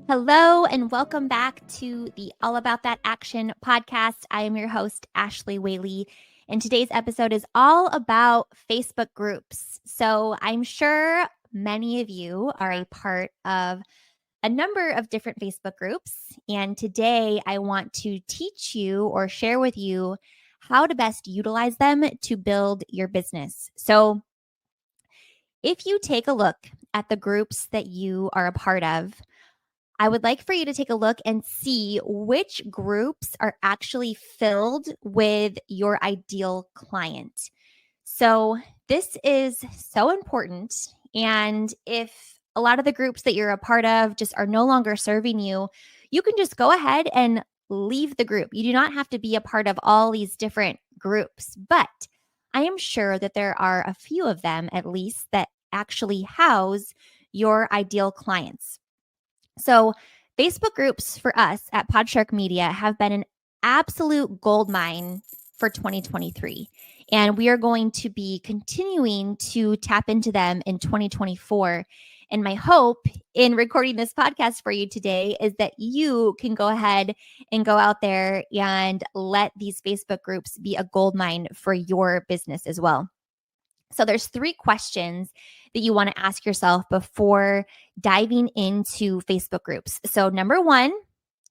Hello and welcome back to the All About That Action podcast. I am your host, Ashley Whaley, and today's episode is all about Facebook groups. So I'm sure many of you are a part of a number of different Facebook groups, and today I want to teach you or share with you how to best utilize them to build your business. So if you take a look at the groups that you are a part of, I would like for you to take a look and see which groups are actually filled with your ideal client. So this is so important. And if a lot of the groups that you're a part of just are no longer serving you, you can just go ahead and leave the group. You do not have to be a part of all these different groups, but I am sure that there are a few of them at least that actually house your ideal clients. So Facebook groups for us at Podshark Media have been an absolute goldmine for 2023. And we are going to be continuing to tap into them in 2024. And my hope in recording this podcast for you today is that you can go ahead and go out there and let these Facebook groups be a goldmine for your business as well. So there's 3 questions that you want to ask yourself before diving into Facebook groups. So number 1,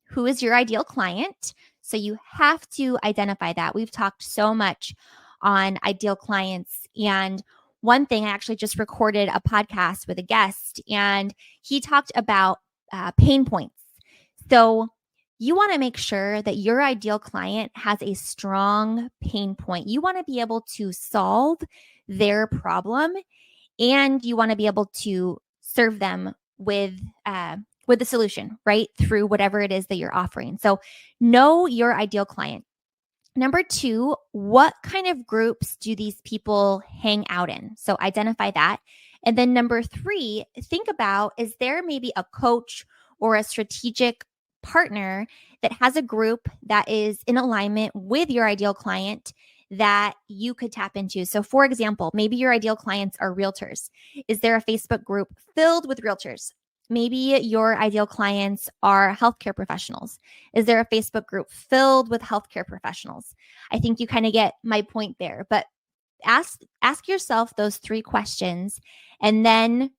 who is your ideal client? So you have to identify that. We've talked so much on ideal clients. And one thing, I actually just recorded a podcast with a guest, and he talked about pain points. So you want to make sure that your ideal client has a strong pain point. You want to be able to solve their problem, and you want to be able to serve them with the solution, right? Through whatever it is that you're offering. So know your ideal client. Number 2, what kind of groups do these people hang out in? So identify that. And then number 3, think about, is there maybe a coach or a strategic partner that has a group that is in alignment with your ideal client that you could tap into? So for example, maybe your ideal clients are realtors. Is there a Facebook group filled with realtors? Maybe your ideal clients are healthcare professionals. Is there a Facebook group filled with healthcare professionals? I think you kind of get my point there, but ask yourself those 3 questions and then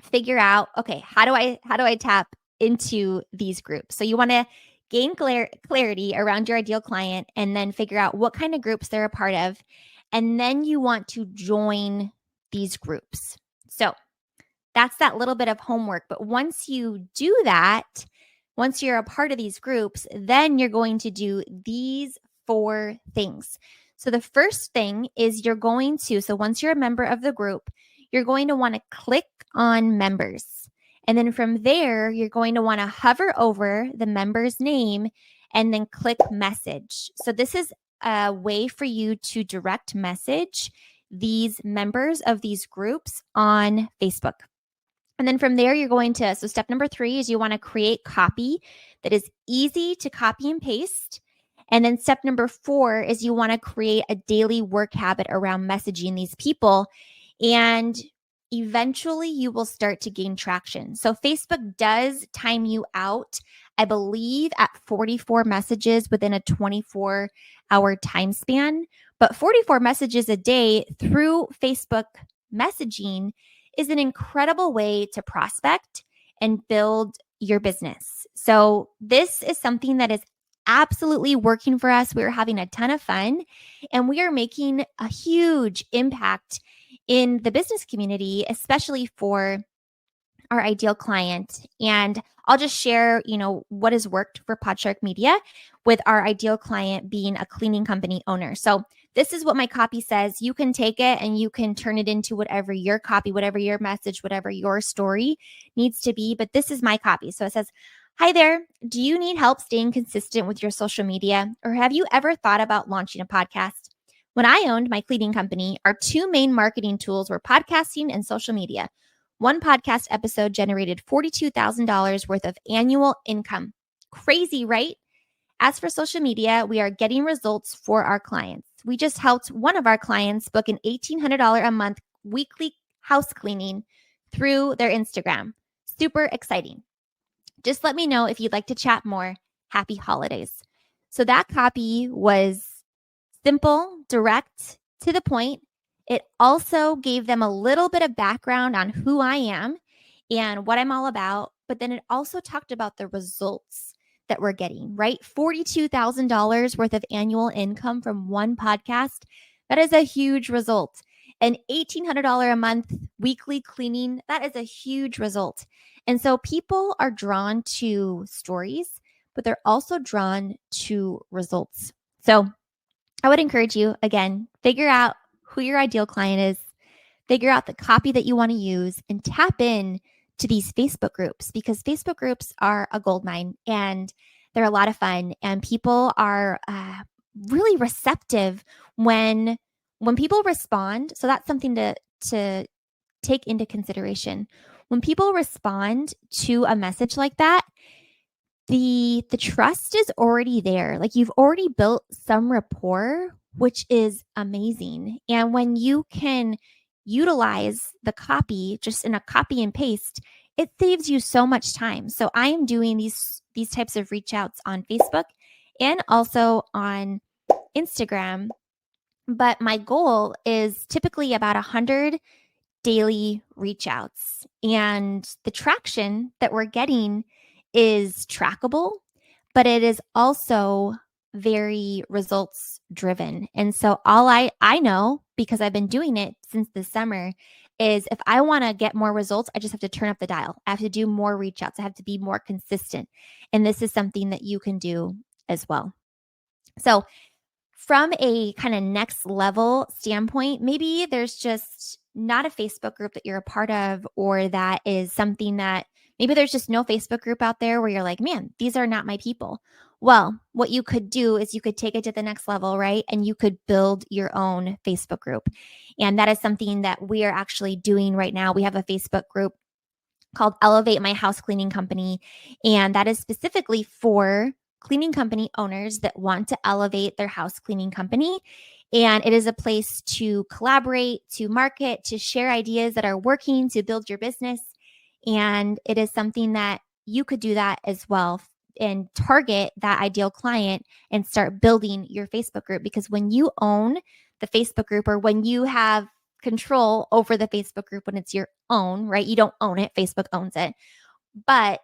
figure out, okay, how do I tap into these groups? So you want to gain clarity around your ideal client and then figure out what kind of groups they're a part of. And then you want to join these groups. So that's that little bit of homework. But once you do that, once you're a part of these groups, then you're going to do these 4 things. So the first thing is so once you're a member of the group, you're going to want to click on members. And then from there, you're going to want to hover over the member's name and then click message. So this is a way for you to direct message these members of these groups on Facebook. And then from there, so step number 3 is you want to create copy that is easy to copy and paste. And then step number 4 is you want to create a daily work habit around messaging these people. And eventually you will start to gain traction. So Facebook does time you out, I believe, at 44 messages within a 24-hour time span. But 44 messages a day through Facebook messaging is an incredible way to prospect and build your business. So this is something that is absolutely working for us. We're having a ton of fun, and we are making a huge impact in the business community, especially for our ideal client. And I'll just share, what has worked for Podshark Media with our ideal client being a cleaning company owner. So this is what my copy says. You can take it and you can turn it into whatever your copy, whatever your message, whatever your story needs to be. But this is my copy. So it says, "Hi there. Do you need help staying consistent with your social media? Or have you ever thought about launching a podcast? When I owned my cleaning company, our 2 main marketing tools were podcasting and social media. One podcast episode generated $42,000 worth of annual income. Crazy, right? As for social media, we are getting results for our clients. We just helped one of our clients book an $1,800 a month weekly house cleaning through their Instagram. Super exciting." Just let me know if you'd like to chat more. Happy holidays. So that copy was simple, direct, to the point. It also gave them a little bit of background on who I am and what I'm all about. But then it also talked about the results that we're getting, right? $42,000 worth of annual income from one podcast. That is a huge result. An $1,800 a month weekly cleaning, that is a huge result. And so people are drawn to stories, but they're also drawn to results. So I would encourage you, again, figure out who your ideal client is, figure out the copy that you want to use, and tap in to these Facebook groups, because Facebook groups are a gold mine and they're a lot of fun, and people are really receptive when people respond. So that's something to take into consideration. When people respond to a message like that, the trust is already there. Like, you've already built some rapport, which is amazing. And when you can utilize the copy just in a copy and paste, it saves you so much time. So I am doing these types of reach outs on Facebook and also on Instagram. But my goal is typically about 100 daily reach outs. And the traction that we're getting is trackable, but it is also very results driven. And so all I know, because I've been doing it since the summer, is if I want to get more results, I just have to turn up the dial. I have to do more reach outs. I have to be more consistent. And this is something that you can do as well. So from a kind of next level standpoint, maybe there's just not a Facebook group that you're a part of, or that is something that maybe there's just no Facebook group out there where you're like, man, these are not my people. Well, what you could do is you could take it to the next level, right? And you could build your own Facebook group. And that is something that we are actually doing right now. We have a Facebook group called Elevate My House Cleaning Company. And that is specifically for cleaning company owners that want to elevate their house cleaning company. And it is a place to collaborate, to market, to share ideas that are working, to build your business. And it is something that you could do that as well and target that ideal client and start building your Facebook group. Because when you own the Facebook group, or when you have control over the Facebook group, when it's your own, right? You don't own it, Facebook owns it. But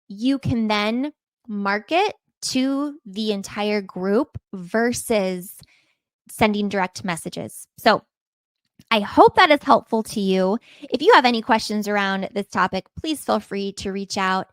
you can then market to the entire group versus sending direct messages. So I hope that is helpful to you. If you have any questions around this topic, please feel free to reach out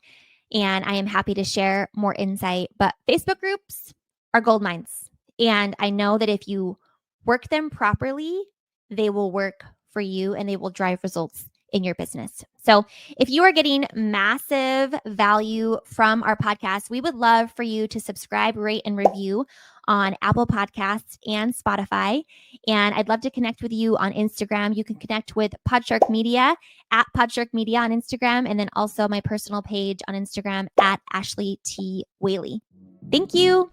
and I am happy to share more insight. But Facebook groups are gold mines. And I know that if you work them properly, they will work for you and they will drive results in your business. So if you are getting massive value from our podcast, we would love for you to subscribe, rate, and review on Apple Podcasts and Spotify. And I'd love to connect with you on Instagram. You can connect with Podshark Media at Podshark Media on Instagram, and then also my personal page on Instagram at Ashley T. Whaley. Thank you.